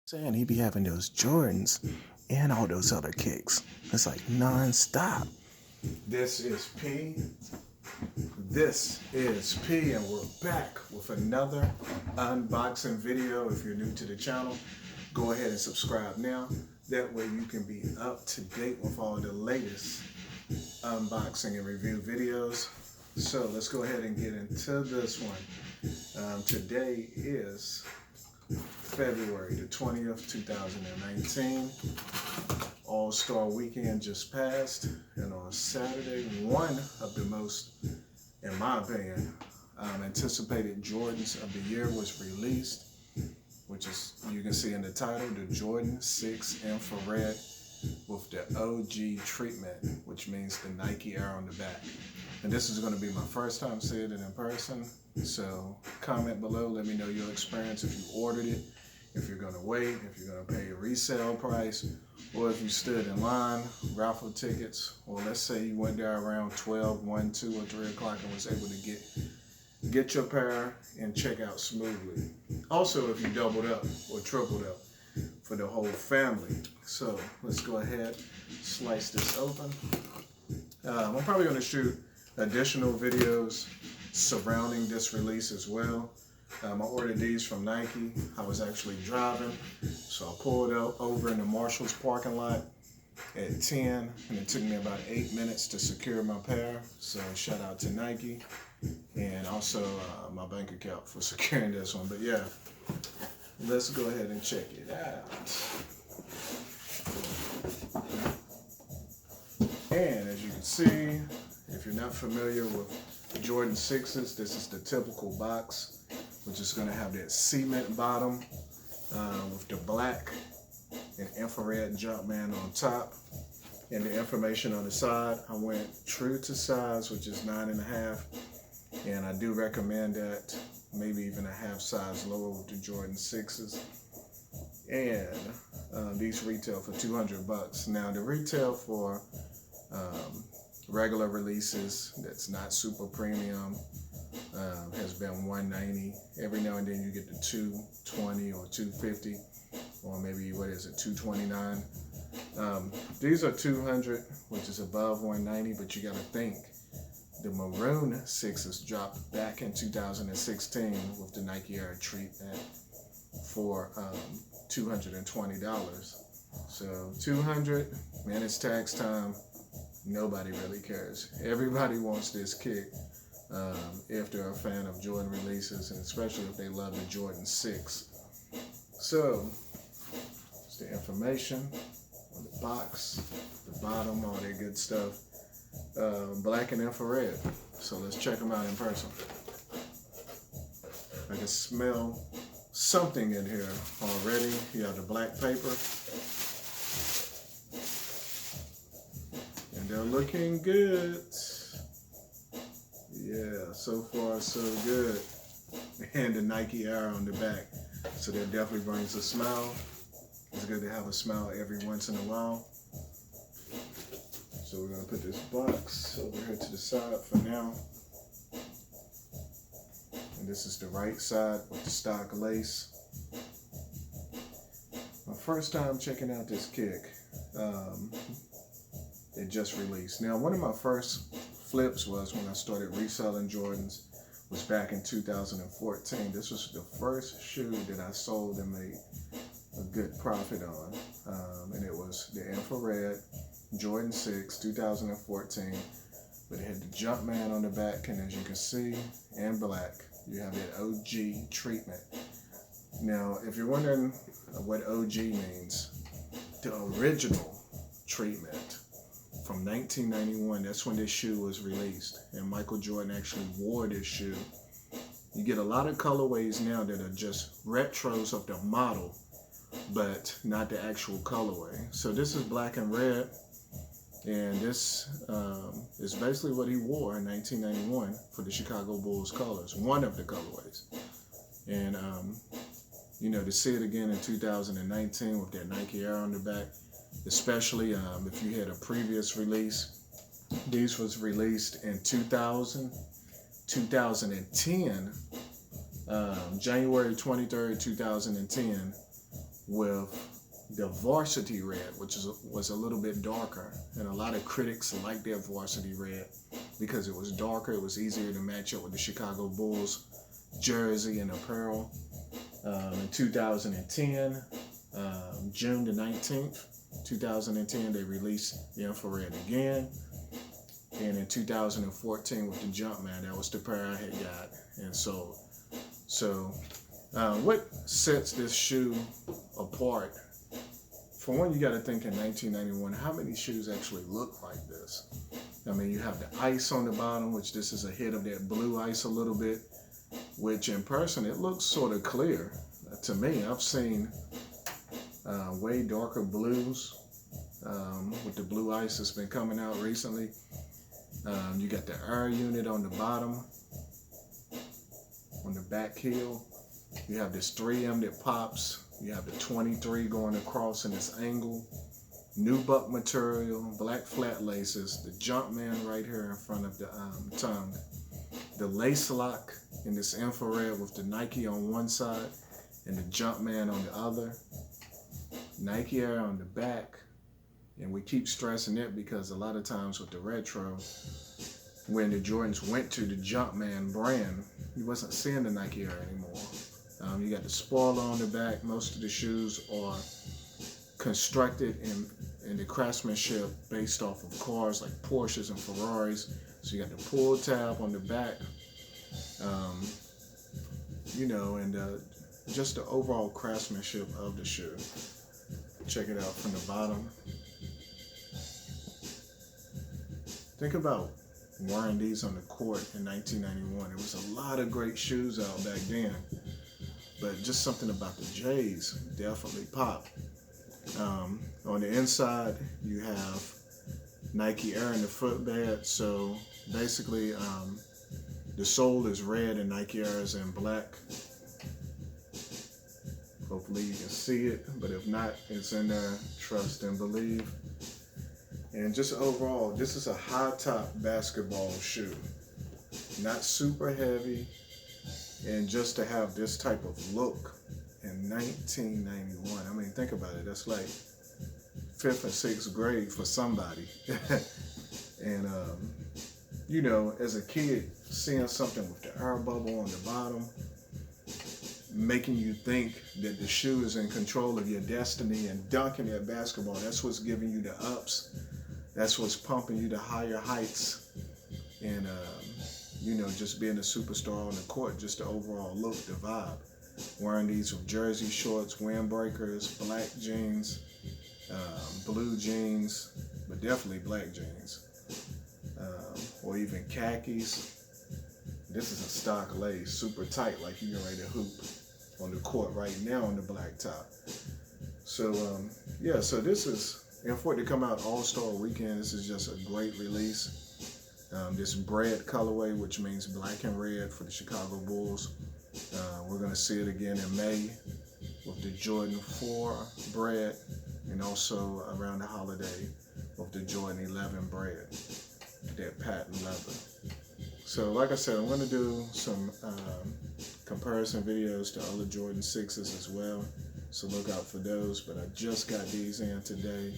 Saying he be having those Jordans and all those other kicks. It's like non-stop. This is P. This is P, and we're back with another unboxing video. If you're new to the channel, go ahead and subscribe now. That way you can be up to date with all the latest unboxing and review videos. So let's go ahead and get into this one. Today is February the 20th, 2019. All-Star Weekend just passed, and on Saturday, one of the most, in my opinion, anticipated Jordans of the year was released, which is, you can see in the title, the Jordan 6 Infrared with the OG treatment, which means the Nike Air on the back. And this is going to be my first time seeing it in person, so comment below, let me know your experience, if you ordered it, if you're going to wait, if you're going to pay a resale price, or if you stood in line, raffle tickets, or let's say you went there around 12, 1, 2, or 3 o'clock and was able to get your pair and check out smoothly. Also, if you doubled up or tripled up for the whole family. So let's go ahead, slice this open. I'm probably going to shoot additional videos surrounding this release as well. I ordered these from Nike. I was actually driving, so I pulled over in the Marshall's parking lot at 10, and it took me about 8 minutes to secure my pair. So shout out to Nike, and also my bank account for securing this one. But yeah, let's go ahead and check it out. And as you can see, if you're not familiar with Jordan 6s, this is the typical box, which is going to have that cement bottom with the black and infrared Jumpman on top, and the information on the side. I went true to size, which is 9.5, and I do recommend that, maybe even a half size lower with the Jordan 6s. And these retail for $200. Now the retail for regular releases that's not super premium has been $190. Every now and then you get the $220 or $250, or maybe what is it, $229. These are $200, which is above $190, but you got to think the maroon 6s dropped back in 2016 with the Nike Air treatment for $220. So $200, man, it's tax time. Nobody really cares. Everybody wants this kick if they're a fan of Jordan releases, and especially if they love the Jordan 6. So, it's the information on the box, the bottom, all that good stuff. Black and infrared. So let's check them out in person. I can smell something in here already. You have the black paper. And they're looking good. Yeah, so far so good. And the Nike Air on the back. So that definitely brings a smile. It's good to have a smile every once in a while. So we're going to put this box over here to the side for now. And this is the right side with the stock lace. My first time checking out this kick. It just released. Now, one of my first flips was when I started reselling Jordans, was back in 2014. This was the first shoe that I sold and made a good profit on. And it was the infrared Jordan 6, 2014. But it had the Jumpman on the back, and as you can see, in black, you have that OG treatment. Now, if you're wondering what OG means, the original treatment from 1991, that's when this shoe was released, and Michael Jordan actually wore this shoe. You get a lot of colorways now that are just retros of the model, but not the actual colorway. So this is black and red, and this is basically what he wore in 1991 for the Chicago Bulls colors, one of the colorways. And you know, to see it again in 2019 with that Nike Air on the back, especially if you had a previous release. These was released in 2000, 2010, January 23rd, 2010. with the varsity red, which was a little bit darker. And a lot of critics liked their varsity red because it was darker. It was easier to match up with the Chicago Bulls jersey and apparel. In 2010, June the 19th, 2010, they released the infrared again. And in 2014 with the Jumpman, that was the pair I had got and sold. So what sets this shoe apart? For one, you got to think in 1991, how many shoes actually look like this? I mean, you have the ice on the bottom, which this is a hit of that blue ice a little bit, which in person, it looks sort of clear. To me, I've seen way darker blues with the blue ice that's been coming out recently. You got the air unit on the bottom, on the back heel. You have this 3M that pops. You have the 23 going across in this angle. Nubuck material, black flat laces, the Jumpman right here in front of the tongue. The lace lock in this infrared with the Nike on one side and the Jumpman on the other. Nike Air on the back. And we keep stressing it because a lot of times with the retro, when the Jordans went to the Jumpman brand, you wasn't seeing the Nike Air anymore. You got the spoiler on the back. Most of the shoes are constructed in the craftsmanship based off of cars like Porsches and Ferraris. So you got the pull tab on the back, and just the overall craftsmanship of the shoe. Check it out from the bottom. Think about wearing these on the court in 1991. There was a lot of great shoes out back then, but just something about the J's definitely pop. On the inside, you have Nike Air in the footbed. So basically, the sole is red and Nike Air is in black. Hopefully you can see it, but if not, it's in there. Trust and believe. And just overall, this is a high top basketball shoe. Not super heavy. And just to have this type of look in 1991, I mean, think about it. That's like 5th or 6th grade for somebody. And, as a kid, seeing something with the air bubble on the bottom, making you think that the shoe is in control of your destiny and dunking that basketball, that's what's giving you the ups. That's what's pumping you to higher heights. And, just being a superstar on the court, just the overall look, the vibe. Wearing these with jersey shorts, windbreakers, black jeans, blue jeans, but definitely black jeans, or even khakis. This is a stock lace, super tight, like you're ready to hoop on the court right now on the black top. So, so this is, and for it to come out All-Star Weekend, this is just a great release. This bread colorway, which means black and red for the Chicago Bulls. We're going to see it again in May with the Jordan 4 bread, and also around the holiday with the Jordan 11 bread, that patent leather. So like I said, I'm going to do some comparison videos to other Jordan 6s as well. So look out for those. But I just got these in today,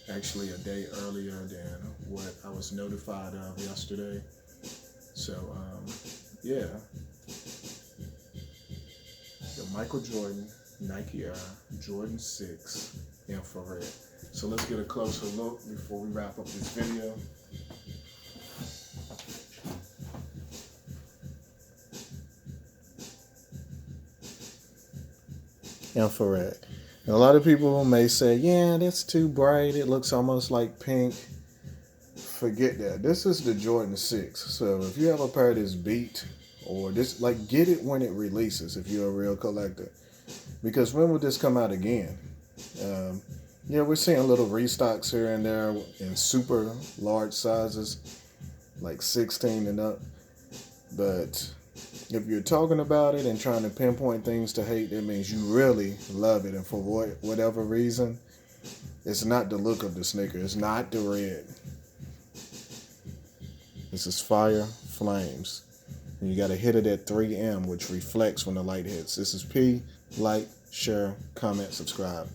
actually a day earlier than what I was notified of yesterday. So, the Michael Jordan Nike Air Jordan 6 infrared. So let's get a closer look before we wrap up this video. Infrared. And a lot of people may say, yeah, that's too bright. It looks almost like pink. Forget that. This is the Jordan 6. So if you have a pair that's beat, or this, get it when it releases if you're a real collector. Because when will this come out again? We're seeing little restocks here and there in super large sizes, like 16 and up. But if you're talking about it and trying to pinpoint things to hate, that means you really love it. And for whatever reason, it's not the look of the sneaker. It's not the red. This is fire flames. And you got to hit it at 3M, which reflects when the light hits. This is P, light, share, comment, subscribe.